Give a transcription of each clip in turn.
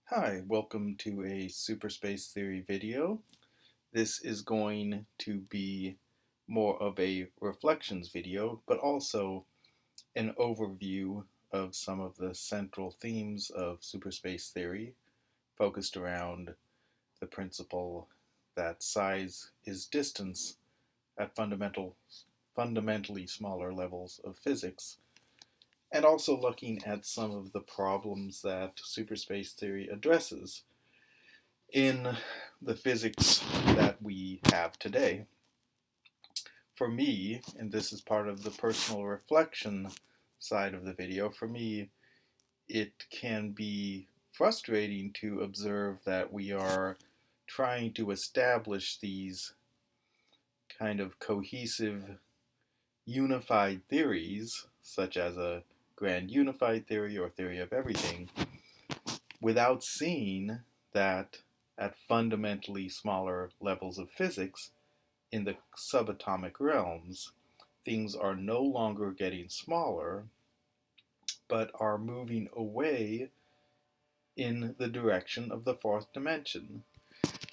Hi, welcome to a Superspace Theory video. This is going to be more of a reflections video, but also an overview of some of the central themes of superspace theory, focused around the principle that size is distance at fundamentally smaller levels of physics, and also looking at some of the problems that superspace theory addresses in the physics that we have today. For me, and this is part of the personal reflection side of the video, for me, it can be frustrating to observe that we are trying to establish these kind of cohesive, unified theories, such as a grand unified theory or theory of everything, without seeing that at fundamentally smaller levels of physics, in the subatomic realms, things are no longer getting smaller, but are moving away in the direction of the fourth dimension.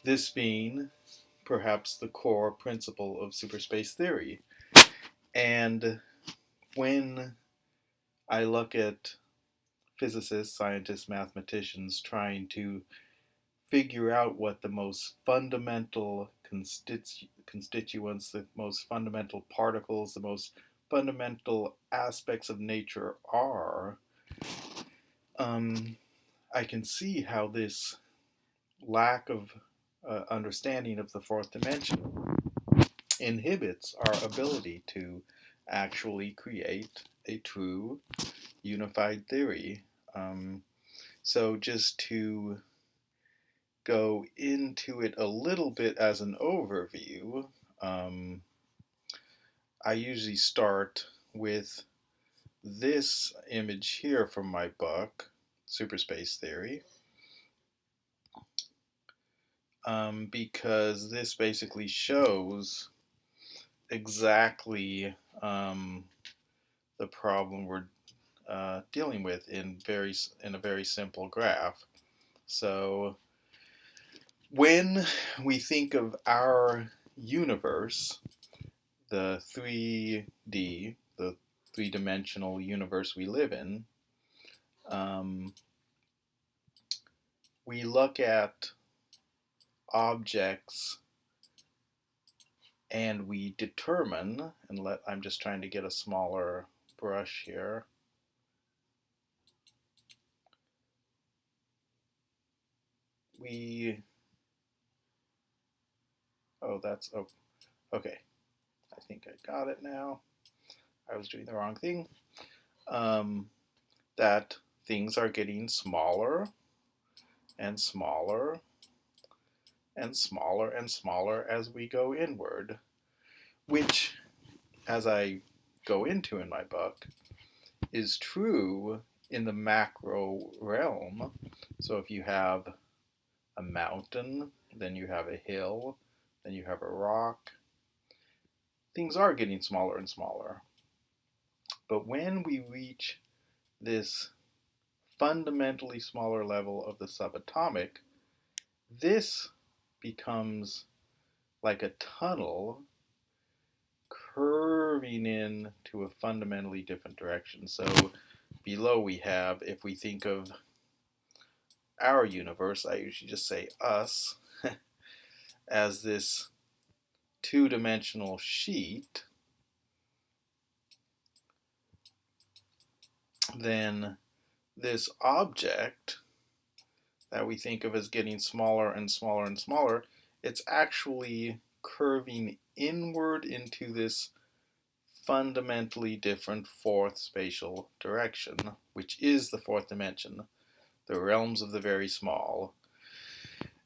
This being perhaps the core principle of superspace theory. And when I look at physicists, scientists, mathematicians trying to figure out what the most fundamental constituents, the most fundamental particles, the most fundamental aspects of nature are, I can see how this lack of understanding of the fourth dimension inhibits our ability to actually create a true unified theory. So just to go into it a little bit as an overview, um, I usually start with this image here from my book, Superspace Theory, because this basically shows exactly the problem we're dealing with in a very simple graph. So when we think of our universe, the 3D, the three-dimensional universe we live in, we look at objects and we determine, I'm just trying to get a smaller brush here. Oh, okay. I think I got it now. I was doing the wrong thing. That things are getting smaller and smaller and smaller and smaller as we go inward, which, as I go into in my book, is true in the macro realm. So if you have a mountain, then you have a hill, then you have a rock, things are getting smaller and smaller. But when we reach this fundamentally smaller level of the subatomic, this becomes like a tunnel curving in to a fundamentally different direction. So below we have, if we think of our universe, I usually just say us, as this two-dimensional sheet, then this object that we think of as getting smaller and smaller and smaller, it's actually curving inward into this fundamentally different fourth spatial direction, which is the fourth dimension, the realms of the very small.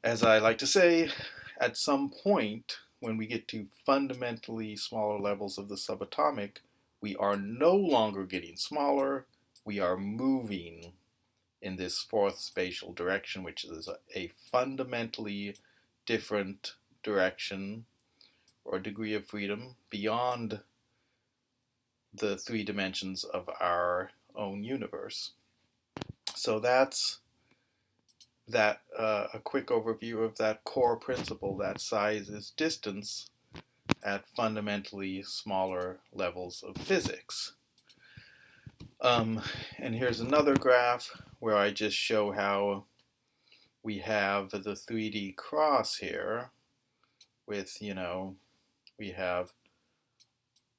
As I like to say, at some point, when we get to fundamentally smaller levels of the subatomic, we are no longer getting smaller, we are moving in this fourth spatial direction, which is a fundamentally different direction or degree of freedom beyond the three dimensions of our own universe. So that's that a quick overview of that core principle that size is distance at fundamentally smaller levels of physics. And here's another graph where I just show how we have the 3D cross here with, we have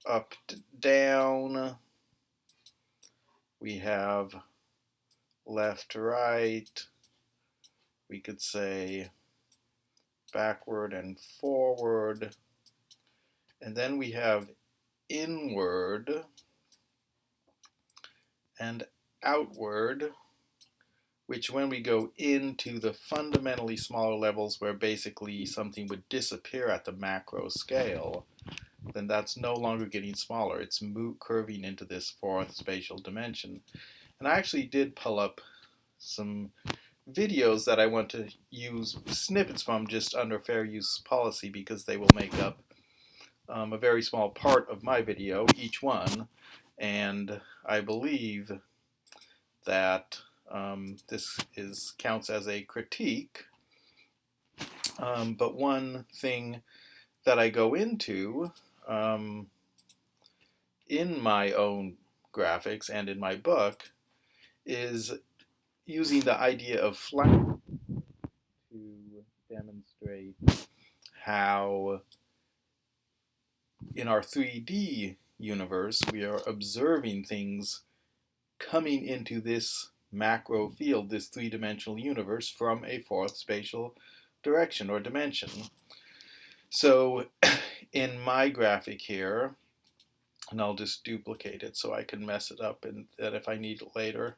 up to down, we have left to right, we could say backward and forward, and then we have inward and outward, which when we go into the fundamentally smaller levels where basically something would disappear at the macro scale, then that's no longer getting smaller. It's curving into this fourth spatial dimension. And I actually did pull up some videos that I want to use snippets from just under fair use policy because they will make up a very small part of my video, each one. And I believe that this counts as a critique. But one thing that I go into in my own graphics and in my book is using the idea of flat to demonstrate how in our 3D universe we are observing things coming into this macro field, this three-dimensional universe, from a fourth spatial direction or dimension. So in my graphic here, and I'll just duplicate it so I can mess it up, and that if I need it later,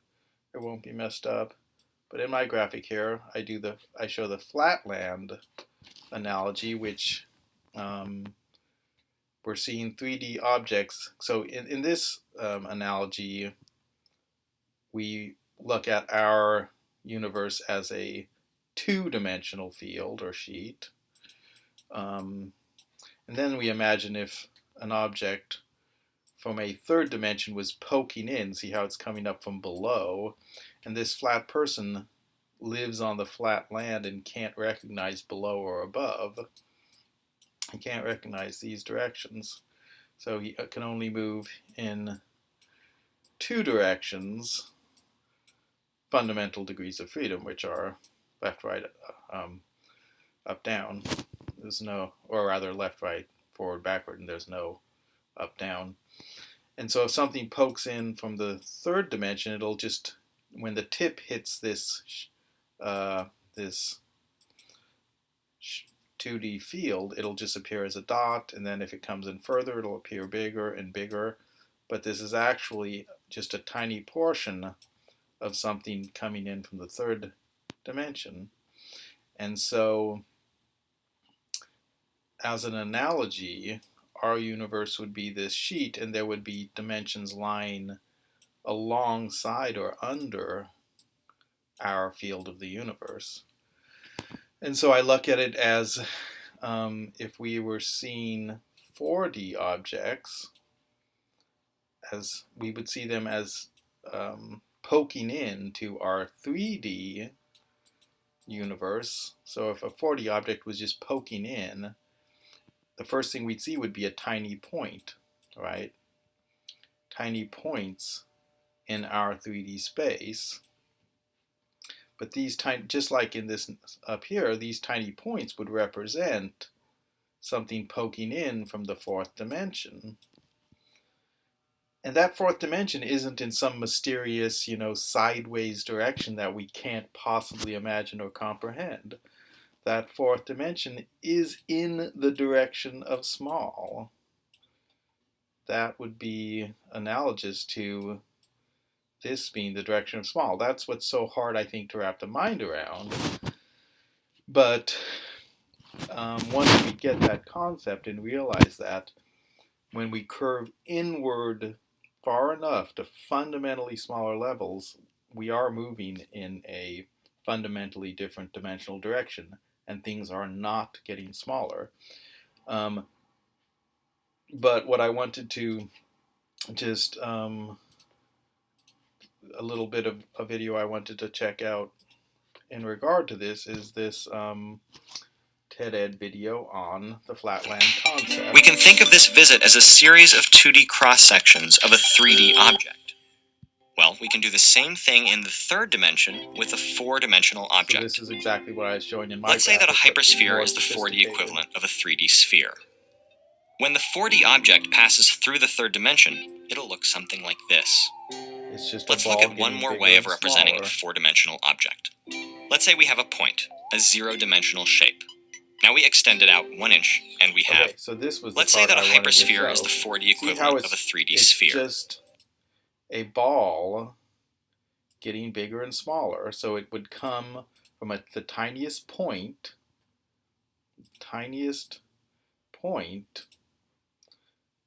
it won't be messed up. But in my graphic here, I show the flatland analogy, which we're seeing 3D objects. So in this analogy, we look at our universe as a two-dimensional field or sheet. And then we imagine if an object from a third dimension was poking in, see how it's coming up from below, and this flat person lives on the flat land and can't recognize below or above. He can't recognize these directions. So he can only move in two directions, fundamental degrees of freedom, which are left, right, up, down. There's no, or rather left, right, forward, backward, and there's no up, down. And so if something pokes in from the third dimension, it'll just, when the tip hits this 2D field, it'll just appear as a dot, and then if it comes in further, it'll appear bigger and bigger. But this is actually just a tiny portion of something coming in from the third dimension. And so, as an analogy, our universe would be this sheet, and there would be dimensions lying alongside or under our field of the universe. And so I look at it as if we were seeing 4D objects, as we would see them as poking into our 3D universe. So if a 4D object was just poking in, the first thing we'd see would be a tiny point, right? Tiny points in our 3D space. But these tiny, just like in this up here, these tiny points would represent something poking in from the fourth dimension. And that fourth dimension isn't in some mysterious, sideways direction that we can't possibly imagine or comprehend. That fourth dimension is in the direction of small. That would be analogous to this being the direction of small. That's what's so hard, I think, to wrap the mind around. But once we get that concept and realize that when we curve inward far enough to fundamentally smaller levels, we are moving in a fundamentally different dimensional direction, and things are not getting smaller. But what I wanted to just a little bit of a video I wanted to check out in regard to this is this TED-Ed video on the flatland concept. We can think of this visit as a series of 2D cross-sections of a 3D object. Well, we can do the same thing in the third dimension with a 4-dimensional object. So this is exactly what I was showing in my Let's say that a graphic, hypersphere is the 4D equivalent of a 3D sphere. When the 4D object passes through the third dimension, it'll look something like this. It's just Let's look at one more way of representing a 4-dimensional object. Let's say we have a point, a 0-dimensional shape. Now we extend it out 1 inch, and we have... Okay, so this was let's say that a hypersphere is the 4D equivalent of a 3D sphere. It's just a ball getting bigger and smaller, so it would come from the tiniest point,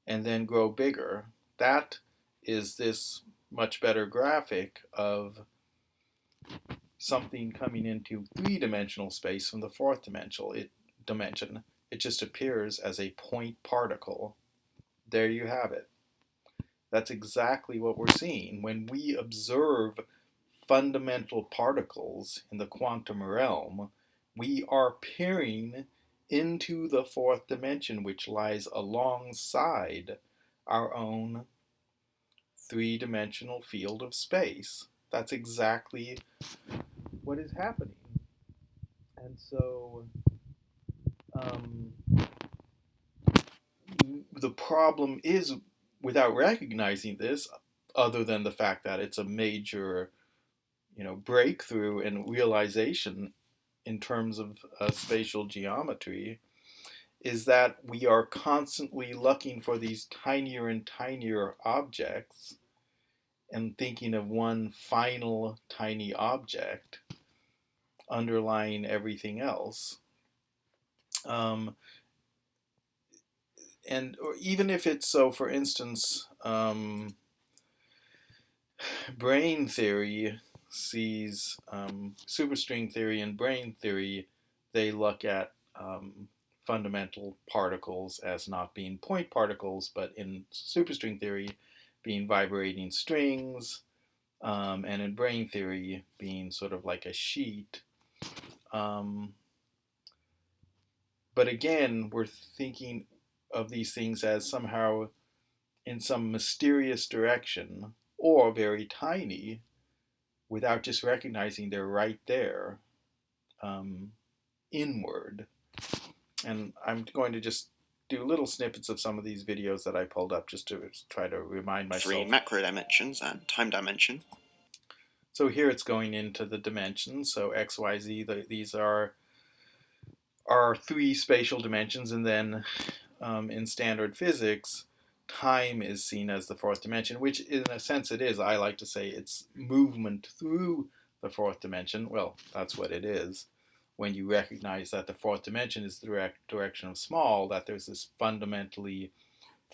and then grow bigger. That is this much better graphic of something coming into 3-dimensional space from the 4th dimension. It just appears as a point particle. There you have it. That's exactly what we're seeing. When we observe fundamental particles in the quantum realm, we are peering into the 4th dimension, which lies alongside our own 3-dimensional field of space. That's exactly what is happening. And so the problem is, without recognizing this, other than the fact that it's a major breakthrough and realization in terms of spatial geometry, is that we are constantly looking for these tinier and tinier objects and thinking of one final tiny object underlying everything else. And or even if it's so, for instance, brain theory sees superstring theory and brain theory, they look at fundamental particles as not being point particles, but in superstring theory being vibrating strings, and in brain theory being sort of like a sheet. But again, we're thinking of these things as somehow in some mysterious direction or very tiny, without just recognizing they're right there, inward. And I'm going to just do little snippets of some of these videos that I pulled up just to try to remind myself. 3 macro dimensions and time dimension. So here it's going into the dimensions. So X, Y, Z, these are 3 spatial dimensions, and then in standard physics, time is seen as the 4th dimension, which in a sense it is. I like to say it's movement through the 4th dimension. Well, that's what it is. When you recognize that the 4th dimension is the direction of small, that there's this fundamentally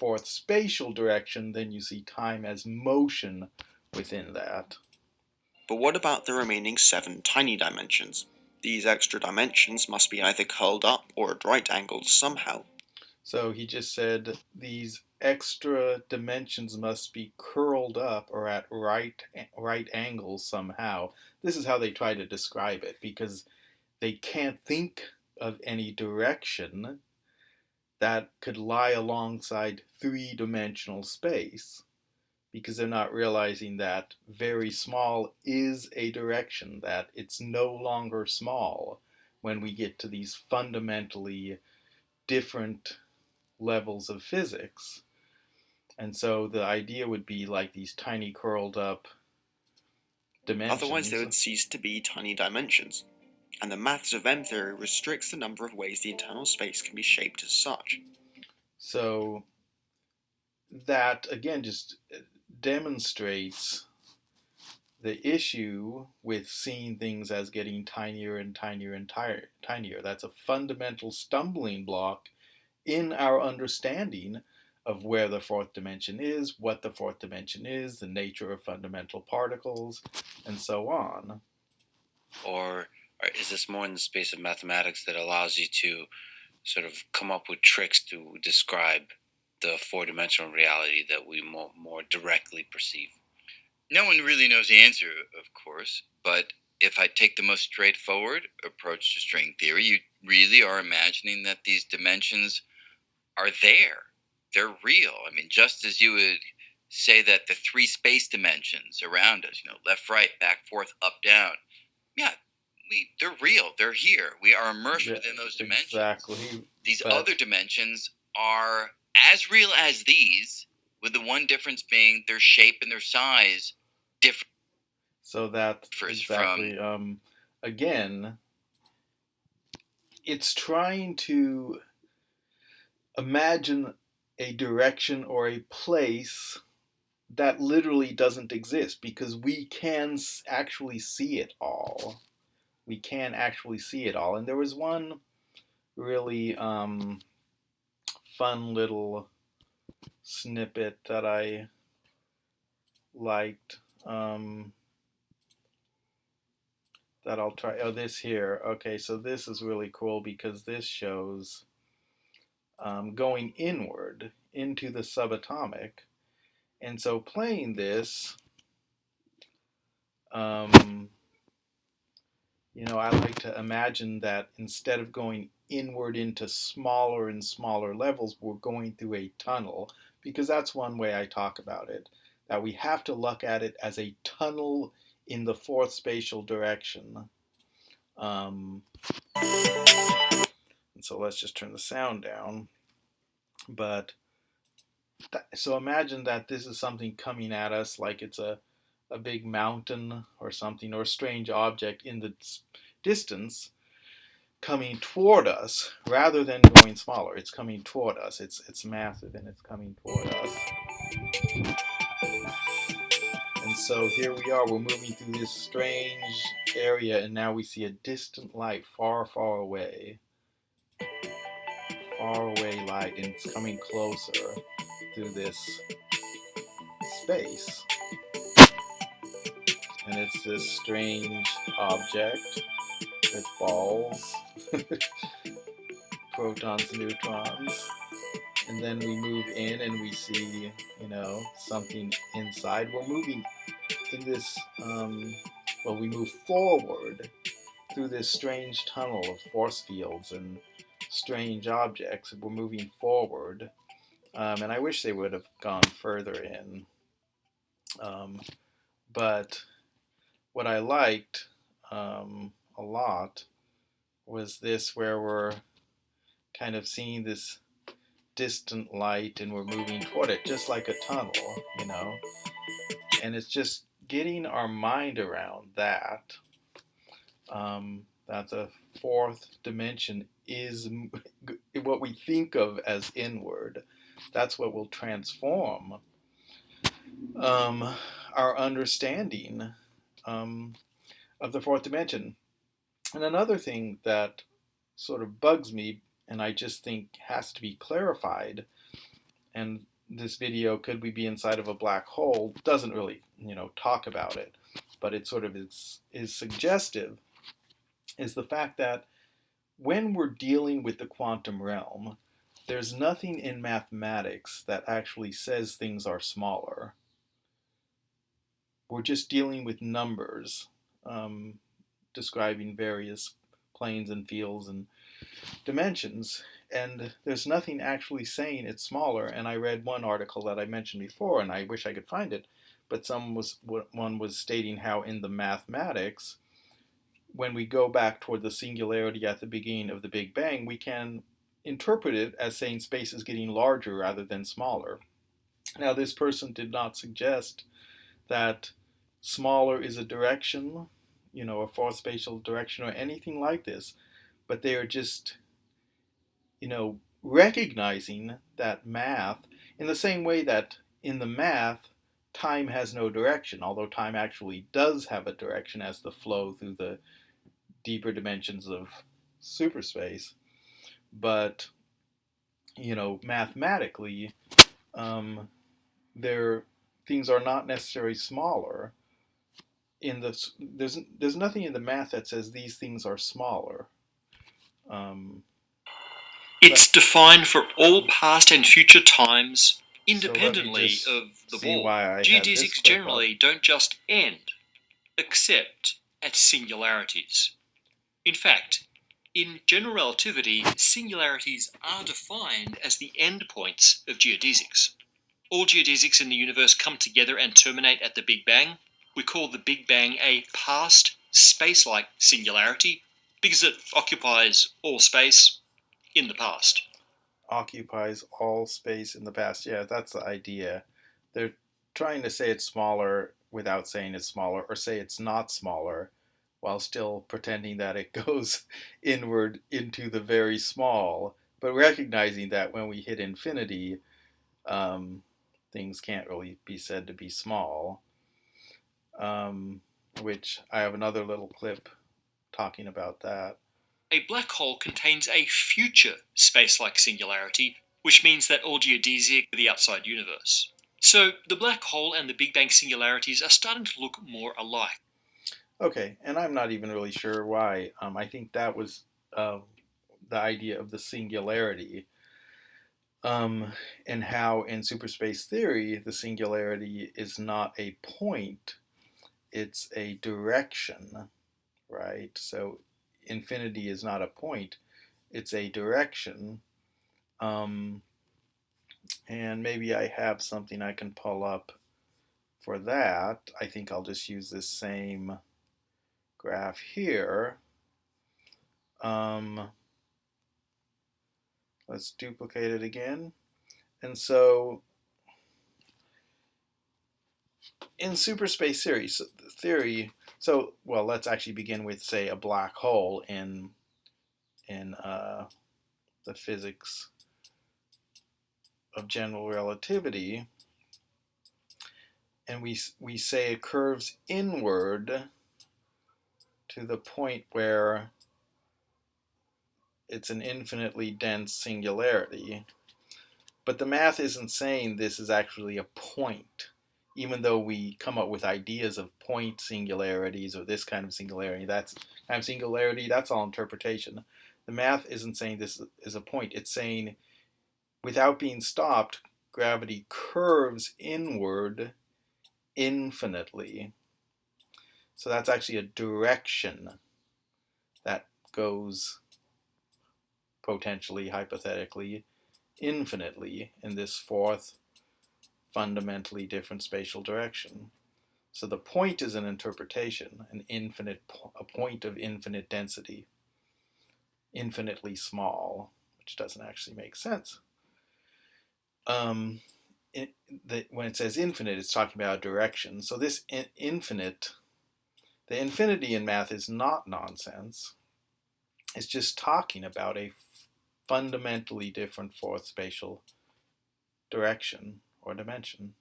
4th spatial direction, then you see time as motion within that. But what about the remaining 7 tiny dimensions? These extra dimensions must be either curled up or at right angles somehow. So he just said these extra dimensions must be curled up or at right angles somehow. This is how they try to describe it, because they can't think of any direction that could lie alongside 3-dimensional space, because they're not realizing that very small is a direction, that it's no longer small when we get to these fundamentally different levels of physics. And so the idea would be like these tiny curled up dimensions. Otherwise they would cease to be tiny dimensions, and the maths of M theory restricts the number of ways the internal space can be shaped as such. So that again just demonstrates the issue with seeing things as getting tinier and tinier and tinier. That's a fundamental stumbling block in our understanding of where the 4th dimension is, what the 4th dimension is, the nature of fundamental particles, and so on. Or is this more in the space of mathematics that allows you to sort of come up with tricks to describe the 4-dimensional reality that we more directly perceive? No one really knows the answer, of course, but if I take the most straightforward approach to string theory, you really are imagining that these dimensions are there. They're real. I mean, just as you would say that the three space dimensions around us, left, right, back, forth, up, down. Yeah, they're real. They're here. We are immersed within those dimensions. Exactly. These other dimensions are as real as these, with the one difference being their shape and their size differ. So that's exactly. Again, it's trying to imagine a direction or a place that literally doesn't exist, because we can actually see it all. We can actually see it all. And there was one really fun little snippet that I liked, that I'll try. Oh, this here. Okay, so this is really cool because this shows going inward into the subatomic. And so playing this, I like to imagine that instead of going inward into smaller and smaller levels, we're going through a tunnel, because that's one way I talk about it, that we have to look at it as a tunnel in the fourth spatial direction. And so let's just turn the sound down. But so imagine that this is something coming at us like it's a big mountain or something, or a strange object in the distance coming toward us rather than going smaller. It's coming toward us. It's massive and it's coming toward us. And so here we are. We're moving through this strange area, and now we see a distant light far, far away. Far away light, and it's coming closer through this space. And it's this strange object with balls, protons, neutrons. And then we move in and we see, something inside. We're moving in this, we move forward through this strange tunnel of force fields and strange objects. We're moving forward. And I wish they would have gone further in. But what I liked a lot was this, where we're kind of seeing this distant light and we're moving toward it just like a tunnel, and it's just getting our mind around that, that the fourth dimension is what we think of as inward. That's what will transform our understanding of the fourth dimension. And another thing that sort of bugs me, and I just think has to be clarified, and this video, could we be inside of a black hole, doesn't really, talk about it, but it sort of is suggestive, is the fact that when we're dealing with the quantum realm, there's nothing in mathematics that actually says things are smaller. We're just dealing with numbers, describing various planes and fields and dimensions, and there's nothing actually saying it's smaller. And I read one article that I mentioned before, and I wish I could find it, but one was stating how in the mathematics, when we go back toward the singularity at the beginning of the Big Bang, we can interpret it as saying space is getting larger rather than smaller. Now, this person did not suggest that smaller is a direction, a fourth spatial direction or anything like this, but they are just, recognizing that math, in the same way that in the math, time has no direction, although time actually does have a direction as the flow through the deeper dimensions of superspace. But, mathematically, things are not necessarily smaller. There's nothing in the math that says these things are smaller. It's defined for all past and future times independently of the ball. Geodesics generally don't just end, except at singularities. In fact, in general relativity, singularities are defined as the endpoints of geodesics. All geodesics in the universe come together and terminate at the Big Bang. We call the Big Bang a past space-like singularity because it occupies all space in the past. Occupies all space in the past. Yeah, that's the idea. They're trying to say it's smaller without saying it's smaller, or say it's not smaller while still pretending that it goes inward into the very small, but recognizing that when we hit infinity, things can't really be said to be small. Which I have another little clip talking about that. A black hole contains a future space-like singularity, which means that all geodesic are the outside universe. So the black hole and the Big Bang singularities are starting to look more alike. Okay, and I'm not even really sure why. I think that was the idea of the singularity, and how in superspace theory the singularity is not a point, it's a direction, right? So infinity is not a point, it's a direction. Um, and maybe I have something I can pull up for that. I think I'll just use this same graph here. Let's duplicate it again. And so in superspace theory, so well, let's actually begin with, say, a black hole in the physics of general relativity, and we say it curves inward to the point where it's an infinitely dense singularity. But the math isn't saying this is actually a point, even though we come up with ideas of point singularities or this kind of singularity, that's all interpretation. The math isn't saying this is a point. It's saying without being stopped, gravity curves inward infinitely. So that's actually a direction that goes potentially, hypothetically, infinitely in this fourth fundamentally different spatial direction. So the point is an interpretation, a point of infinite density, infinitely small, which doesn't actually make sense. When it says infinite, it's talking about a direction. So this infinite, the infinity in math is not nonsense. It's just talking about a fundamentally different fourth spatial direction or dimension.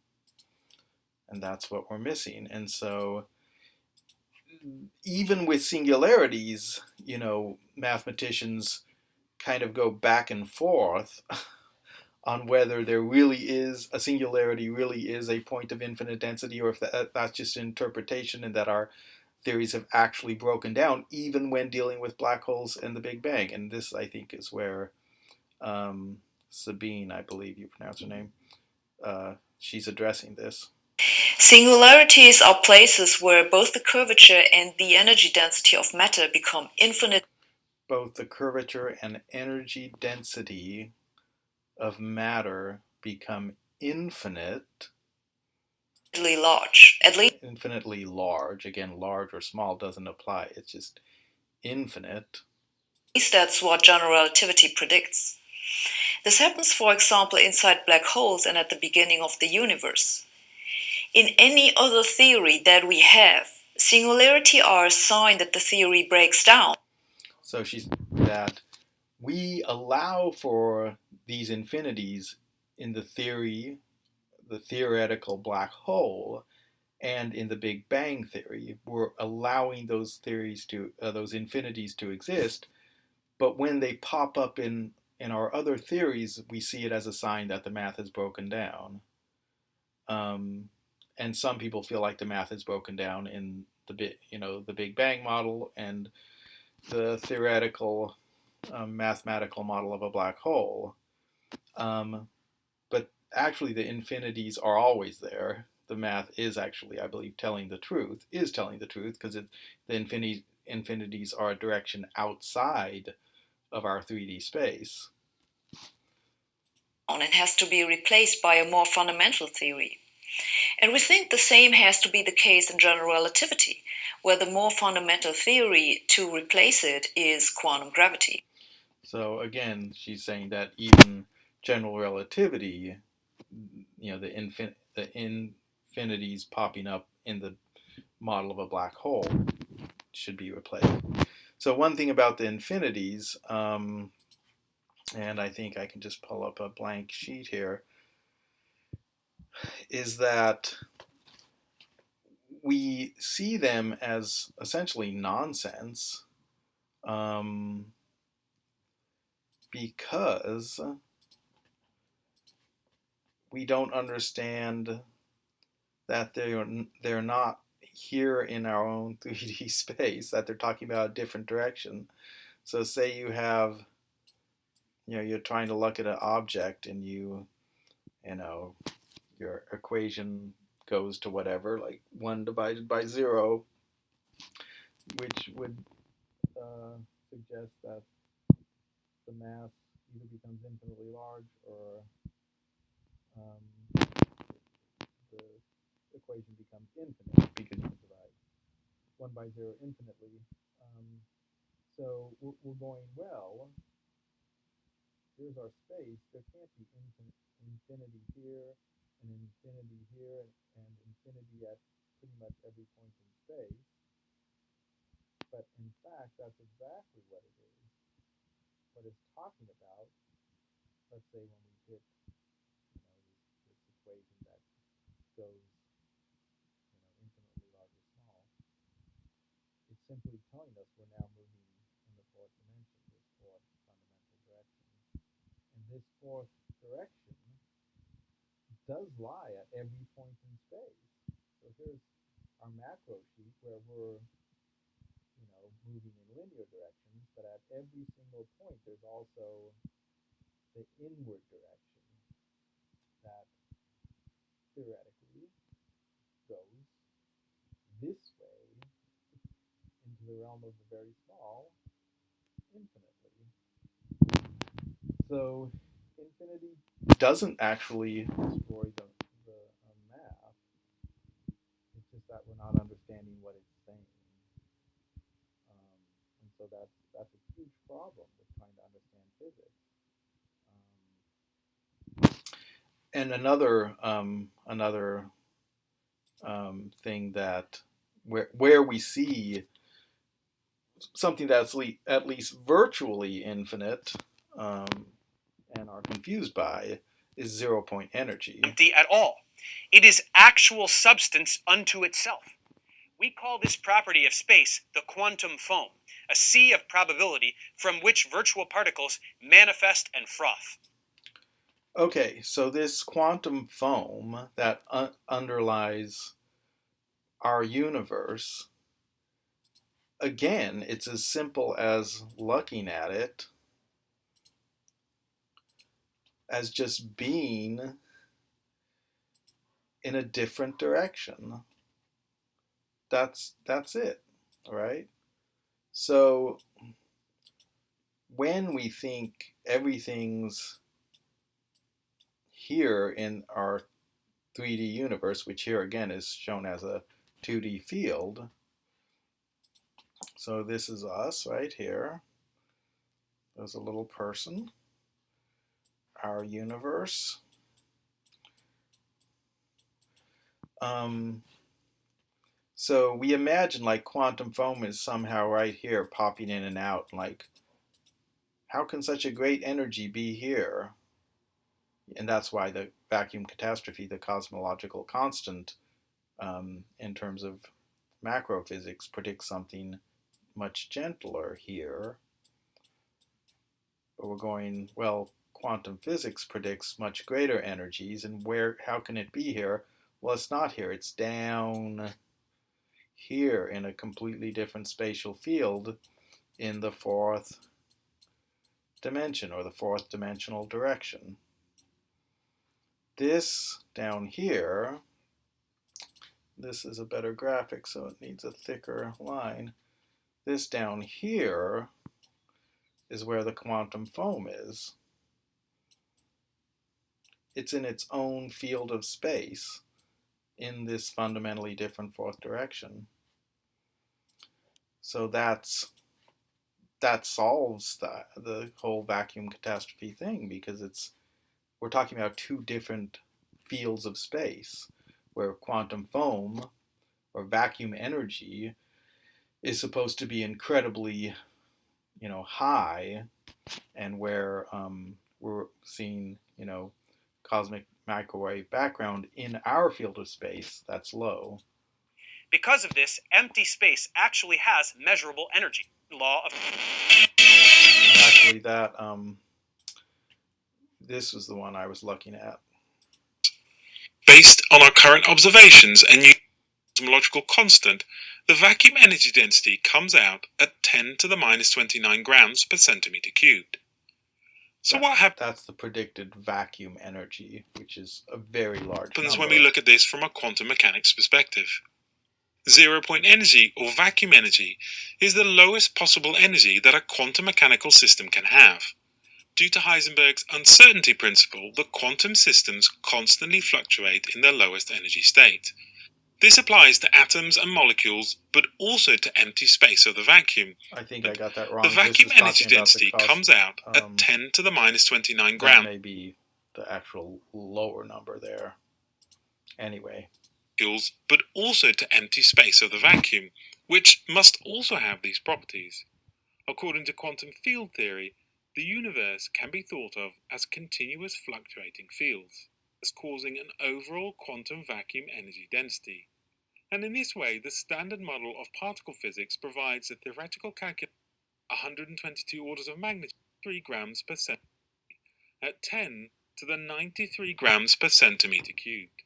And that's what we're missing. And so even with singularities, mathematicians kind of go back and forth on whether there really is a singularity, really is a point of infinite density, or if that's just an interpretation and that our theories have actually broken down, even when dealing with black holes and the Big Bang. And this, I think, is where Sabine, I believe you pronounce her name, she's addressing this. Singularities are places where both the curvature and the energy density of matter become infinite. Both the curvature and energy density of matter become infinitely large. At least infinitely large. Again, large or small doesn't apply. It's just infinite. That's what general relativity predicts. This happens, for example, inside black holes and at the beginning of the universe. In any other theory that we have, singularity are a sign that the theory breaks down. So she's that we allow for these infinities in the theoretical black hole, and in the Big Bang theory. We're allowing those those infinities to exist, but when they pop up in our other theories, we see it as a sign that the math is broken down. And some people feel like the math is broken down in the Big Bang model and the theoretical mathematical model of a black hole. But actually, the infinities are always there. the math is actually, I believe, telling the truth, because the infinities are a direction outside of our 3D space. And has to be replaced by a more fundamental theory. And we think the same has to be the case in general relativity, where the more fundamental theory to replace it is quantum gravity. So again, she's saying that even general relativity, the infinities popping up in the model of a black hole should be replaced. So one thing about the infinities, and I think I can just pull up a blank sheet here, is that we see them as essentially nonsense, because we don't understand that they're not here in our own 3D space, that they're talking about a different direction. So say you have, you're trying to look at an object, and you know, your equation goes to whatever, like 1 divided by 0, which would suggest that the mass either becomes infinitely large, or the equation becomes infinite, because you can divide 1 by 0 infinitely. So we're going, well, here's our space. There can't be infinity here, and infinity here, and infinity at pretty much every point in space. But in fact, that's exactly what it is. What it's talking about, let's say when we hit, this equation that goes, infinitely large or small, it's simply telling us we're now moving in the fourth dimension, this fourth fundamental direction. And this fourth direction does lie at every point in space. So here's our macro sheet where we're, moving in linear directions, but at every single point there's also the inward direction that theoretically goes this way into the realm of the very small infinitely. So infinity doesn't actually destroy the math. It's just that we're not understanding what it's saying. And so that's a huge problem with trying to understand physics. And another thing that where we see something that's at least virtually infinite, and are confused by, is 0-point energy. Empty at all. It is actual substance unto itself. We call this property of space the quantum foam, a sea of probability from which virtual particles manifest and froth. Okay, so this quantum foam that underlies our universe, again, it's as simple as looking at it as just being in a different direction. That's it, all right? So when we think everything's here in our 3D universe, which here again is shown as a 2D field, so this is us right here. There's a little person, our universe. So we imagine like quantum foam is somehow right here popping in and out. Like, how can such a great energy be here? And that's why the vacuum catastrophe, the cosmological constant, in terms of macro physics, predicts something much gentler here. But we're going, well, quantum physics predicts much greater energies, and how can it be here? Well, it's not here, it's down here in a completely different spatial field in the fourth dimension, or the fourth dimensional direction. This down here this is a better graphic, so it needs a thicker line. This down here is where the quantum foam is. It's in its own field of space in this fundamentally different fourth direction. So that solves the whole vacuum catastrophe thing, because we're talking about two different fields of space, where quantum foam or vacuum energy is supposed to be incredibly, high, and where we're seeing, cosmic microwave background in our field of space that's low. Because of this, empty space actually has measurable energy. Law of... Actually, this was the one I was looking at. Based on our current observations and using the cosmological constant, the vacuum energy density comes out at 10 to the minus 29 grams per centimeter cubed. So what happens? That's the predicted vacuum energy, which is a very large number. When we look at this from a quantum mechanics perspective? 0-point energy, or vacuum energy, is the lowest possible energy that a quantum mechanical system can have. Due to Heisenberg's uncertainty principle, the quantum systems constantly fluctuate in their lowest energy state. This applies to atoms and molecules, but also to empty space or the vacuum. I think I got that wrong. The vacuum energy density comes out at 10 to the minus 29 grams. That may be the actual lower number there. Anyway. But also to empty space or the vacuum, which must also have these properties. According to quantum field theory, the universe can be thought of as continuous fluctuating fields, as causing an overall quantum vacuum energy density. And in this way, the standard model of particle physics provides a theoretical calculation of 122 orders of magnitude, 3 grams per centimeter, at 10 to the 93 grams per centimeter cubed.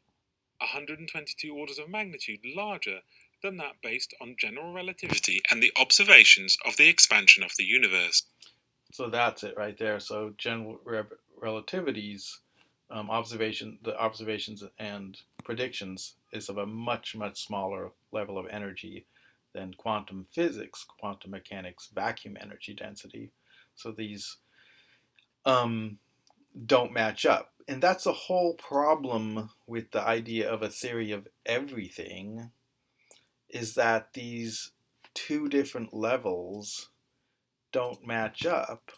122 orders of magnitude larger than that based on general relativity and the observations of the expansion of the universe. So that's it right there. So general relativity's the observations and predictions is of a much, much smaller level of energy than quantum physics, quantum mechanics, vacuum energy density. So these don't match up. And that's the whole problem with the idea of a theory of everything, is that these two different levels don't match up.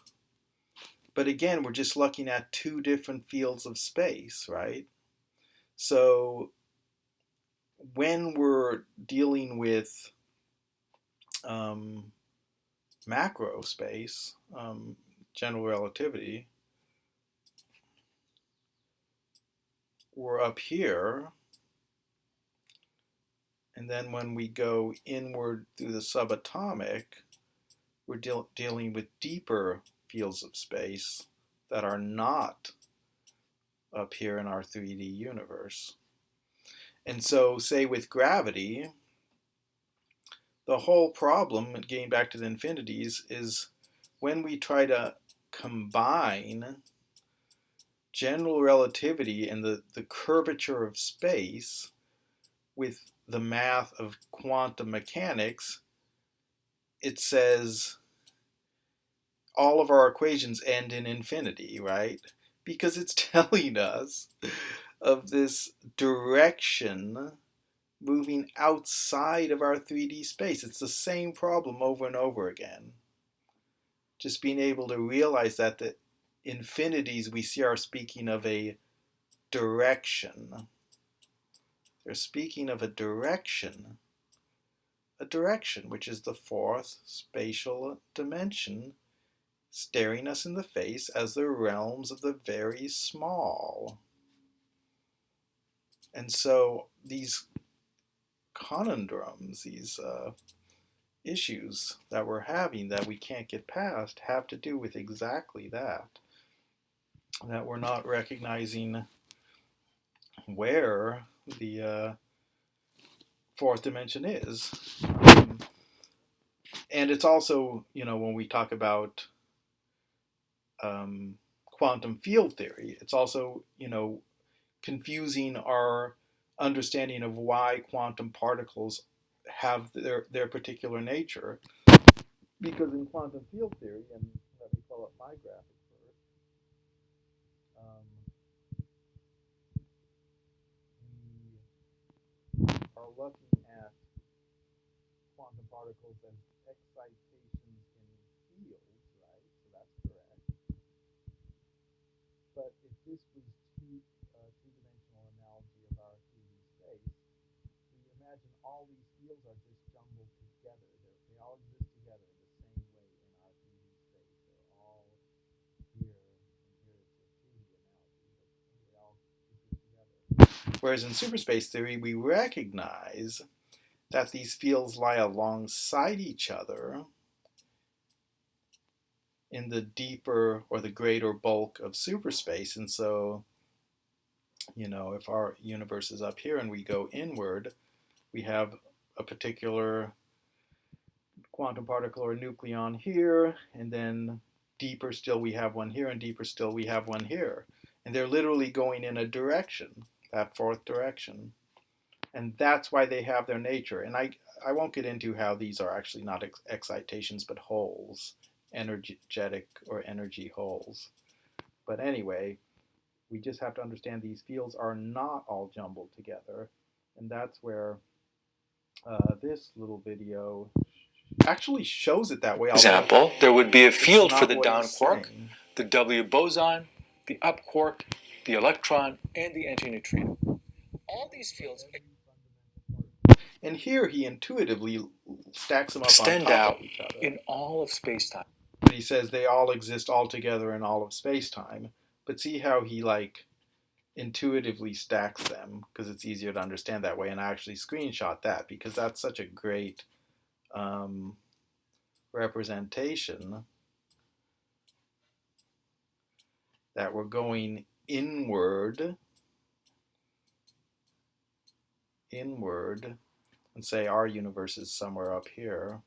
But again, we're just looking at two different fields of space, right? So when we're dealing with macro space, general relativity, we're up here, and then when we go inward through the subatomic, we're dealing with deeper fields of space that are not up here in our 3D universe. And so, say with gravity, the whole problem, getting back to the infinities, is when we try to combine general relativity and the curvature of space with the math of quantum mechanics, it says all of our equations end in infinity, right? Because it's telling us of this direction moving outside of our 3D space. It's the same problem over and over again. Just being able to realize that the infinities we see are speaking of a direction. They're speaking of a direction which is the fourth spatial dimension, staring us in the face as the realms of the very small. And so these conundrums, these issues that we're having that we can't get past, have to do with exactly that we're not recognizing where the fourth dimension is. And it's also, when we talk about quantum field theory, it's also, confusing our understanding of why quantum particles have their particular nature. Because in quantum field theory, and let me pull up my graphic first, we are looking at quantum particles as excitations in fields, right? So that's correct. But if this was two-dimensional analogy of our 3D space, we imagine all these fields are just jumbled together. They all exist together the same way in our 3D space. They're all here, and here it's a 2D analogy, but they all exist together. Whereas in superspace theory, we recognize that these fields lie alongside each other in the deeper or the greater bulk of superspace. And so, if our universe is up here and we go inward, we have a particular quantum particle or nucleon here, and then deeper still we have one here, and deeper still we have one here. And they're literally going in a direction, that fourth direction. And that's why they have their nature. And I won't get into how these are actually not excitations, but holes, energetic or energy holes. But anyway, we just have to understand these fields are not all jumbled together. And that's where this little video actually shows it that way. Example, there would be a field for the down quark, saying. the W boson, the up quark, the electron, and the antineutrino. All these fields And here he intuitively stacks them up extend on top out of each other. in all of space-time. But he says they all exist all together in all of space-time. But see how he intuitively stacks them, because it's easier to understand that way. And I actually screenshot that because that's such a great representation that we're going inward, and say our universe is somewhere up here,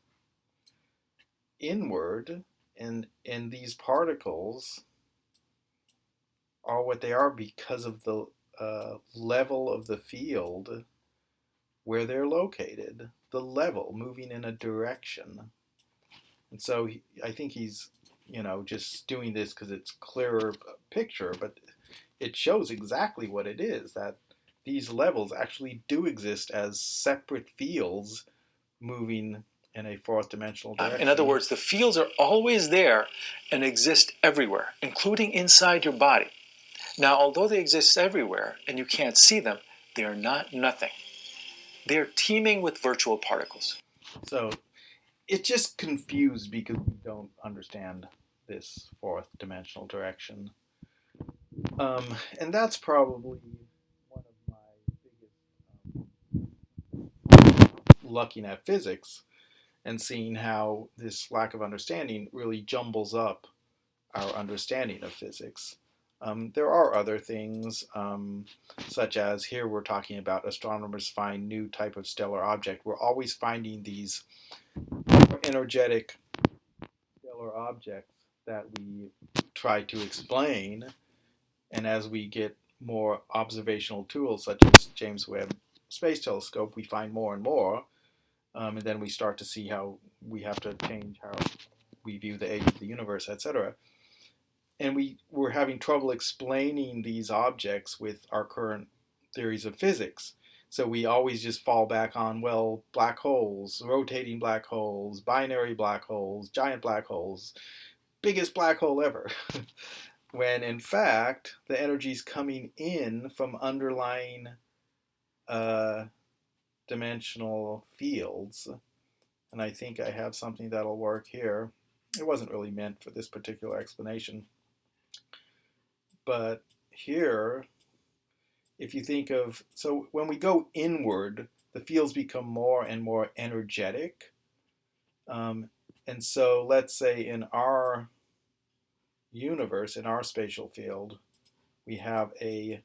inward, and these particles are what they are because of the level of the field where they're located, the level moving in a direction. And so I think he's just doing this because it's clearer picture, but it shows exactly what it is, that these levels actually do exist as separate fields moving in a fourth dimensional direction. In other words, the fields are always there and exist everywhere, including inside your body. Now, although they exist everywhere and you can't see them, they are not nothing. They are teeming with virtual particles. So it's just confused because we don't understand this fourth dimensional direction. And that's probably one of my biggest looking at physics and seeing how this lack of understanding really jumbles up our understanding of physics. There are other things, such as here we're talking about astronomers find new type of stellar object. We're always finding these energetic stellar objects that we try to explain, and as we get more observational tools such as James Webb Space Telescope, we find more and more, and then we start to see how we have to change how we view the age of the universe, etc. And we're having trouble explaining these objects with our current theories of physics. So we always just fall back on, well, black holes, rotating black holes, binary black holes, giant black holes, biggest black hole ever. When in fact, the energy's coming in from underlying dimensional fields. And I think I have something that'll work here. It wasn't really meant for this particular explanation. But here, if you think of, so when we go inward, the fields become more and more energetic. And so let's say in our universe, in our spatial field, we have a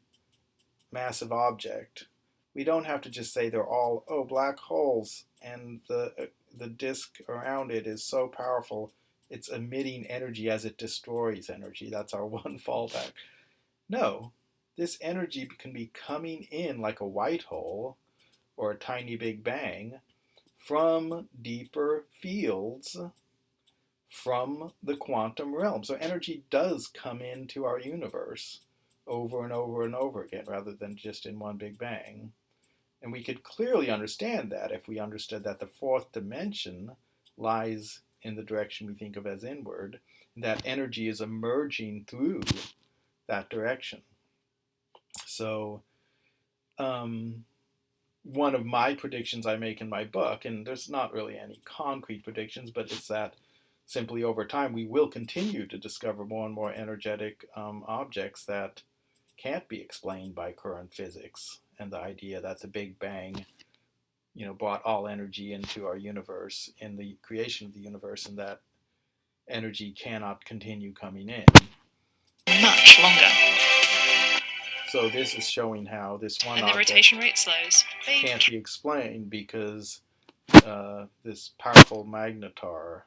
massive object. We don't have to just say they're all, black holes, and the disk around it is so powerful, it's emitting energy as it destroys energy. That's our one fallback. No, this energy can be coming in like a white hole or a tiny Big Bang from deeper fields from the quantum realm. So energy does come into our universe over and over and over again rather than just in one Big Bang. And we could clearly understand that if we understood that the fourth dimension lies in the direction we think of as inward, and that energy is emerging through that direction. So, one of my predictions I make in my book, and there's not really any concrete predictions, but it's that simply over time we will continue to discover more and more energetic objects that can't be explained by current physics, and the idea that the Big Bang, brought all energy into our universe in the creation of the universe, and that energy cannot continue coming in much longer. So this is showing how this one And the object rotation rate slows. can't be explained because this powerful magnetar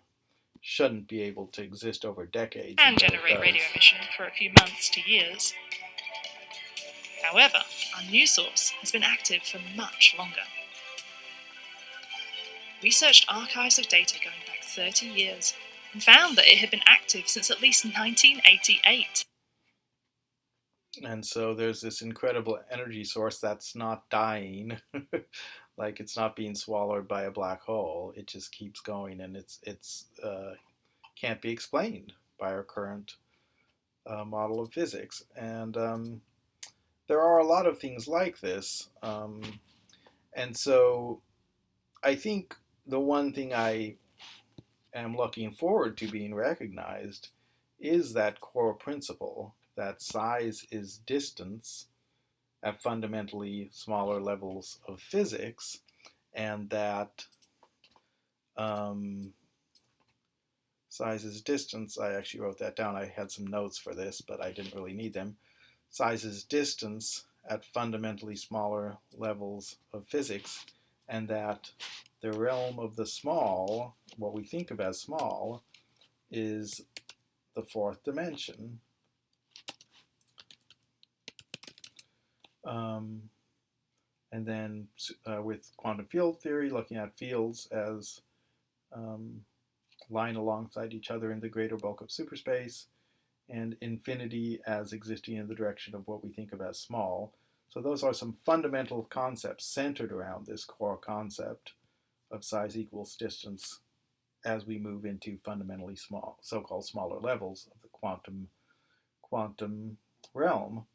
shouldn't be able to exist over decades. And generate radio emission for a few months to years. However, our new source has been active for much longer. We searched archives of data going back 30 years and found that it had been active since at least 1988. And so there's this incredible energy source that's not dying, like it's not being swallowed by a black hole. It just keeps going, and it's can't be explained by our current model of physics. And there are a lot of things like this. And so I think the one thing I am looking forward to being recognized is that core principle that size is distance at fundamentally smaller levels of physics, and that size is distance. I actually wrote that down. I had some notes for this, but I didn't really need them. Size is distance at fundamentally smaller levels of physics, and that the realm of the small, what we think of as small, is the fourth dimension. And then with quantum field theory, looking at fields as lying alongside each other in the greater bulk of superspace, and infinity as existing in the direction of what we think of as small. So those are some fundamental concepts centered around this core concept of size equals distance as we move into fundamentally small, so-called smaller levels of the quantum realm.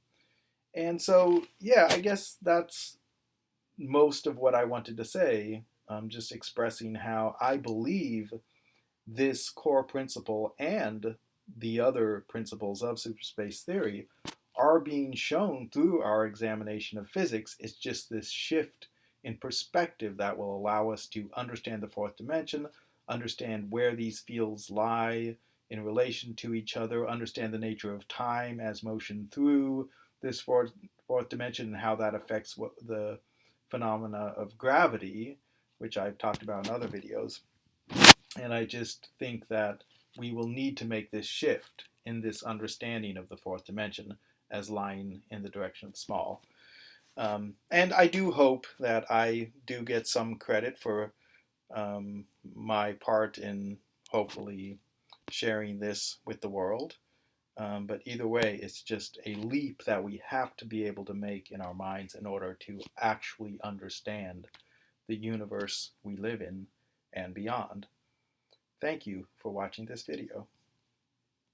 And so, yeah, I guess that's most of what I wanted to say, just expressing how I believe this core principle and the other principles of superspace theory are being shown through our examination of physics. It's just this shift in perspective that will allow us to understand the fourth dimension, understand where these fields lie in relation to each other, understand the nature of time as motion through this fourth dimension, and how that affects the phenomena of gravity, which I've talked about in other videos. And I just think that we will need to make this shift in this understanding of the fourth dimension as lying in the direction of small. And I do hope that I do get some credit for my part in hopefully sharing this with the world. But either way, it's just a leap that we have to be able to make in our minds in order to actually understand the universe we live in and beyond. Thank you for watching this video.